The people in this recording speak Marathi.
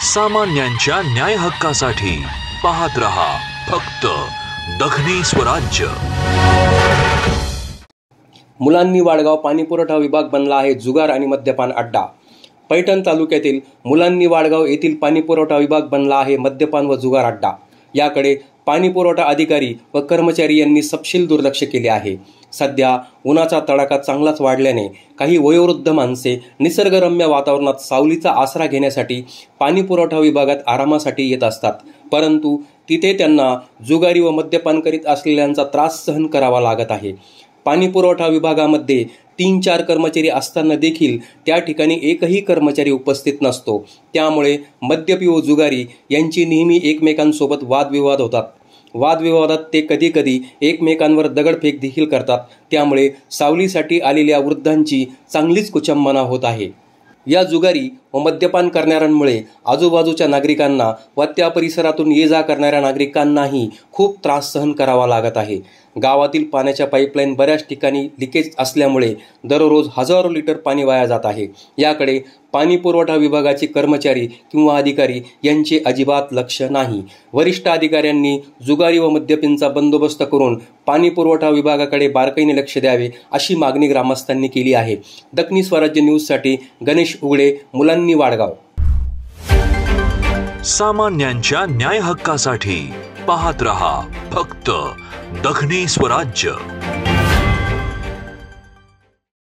सामान्यांच्या न्याय हक्कासाठी पाहत रहा फक्त दखनी स्वराज्य। मुलांनी वाडगाव पाणीपुरवठा विभाग बनला आहे जुगार आणि मद्यपान अड्डा। पैठण तालुक्यातील मुलांनी वाडगाव येथील पाणीपुरवठा विभाग बनला आहे मद्यपान व जुगार अड्डा। याकडे पाणीपुरवठा अधिकारी व कर्मचारी यांनी सपशेल दुर्लक्ष केले आहे। सध्या उन्हाचा तडाखा चांगलाच वाढल्याने काही वयोवृद्ध माणसे निसर्गरम्य वातावरणात सावलीचा आसरा घेण्यासाठी पाणीपुरवठा विभागात आरामासाठी येत असतात, परंतु तिथे त्यांना जुगारी व मद्यपान करीत असलेल्यांचा त्रास सहन करावा लागत आहे। पाणीपुरवठा विभागामध्ये 3-4 कर्मचारी असताना देखील त्या ठिकाणी एकही कर्मचारी उपस्थित नसतो। त्यामुळे मद्यपी व जुगारी यांची नेहमी एकमेकांसोबत वादविवाद होतात। वादविवादात ते कधीकधी एकमेकांवर दगडफेक देखील करतात। त्यामुळे सावलीसाठी आलेल्या वृद्धांची चांगलीच कुचंबना होत आहे। या जुगारी व मद्यपान करणाऱ्यांमुळे आजूबाजूच्या नागरिकांना व त्या परिसरातून ये जा करणाऱ्या नागरिकांनाही खूप त्रास सहन करावा लागत आहे। गावातील पाण्याच्या पाईपलाईन बऱ्याच ठिकाणी लिकेज असल्यामुळे दररोज हजारो लिटर पाणी वाया जात आहे। याकडे पाणी पुरवठा विभागाचे कर्मचारी किंवा अधिकारी यांचे अजिबात लक्ष नाही। वरिष्ठ अधिकाऱ्यांनी जुगारी व मद्यपींचा बंदोबस्त करून पाणी पुरवठा विभागाकडे बारकाईने लक्ष द्यावे अशी मागणी ग्रामस्थांनी केली आहे। दखनी स्वराज्य न्यूजसाठी गणेश उघडे, मुलांनी वाडगाव। सामान्यांच्या न्याय हक्कासाठी पाहत रहा फक्त दखनी स्वराज्य।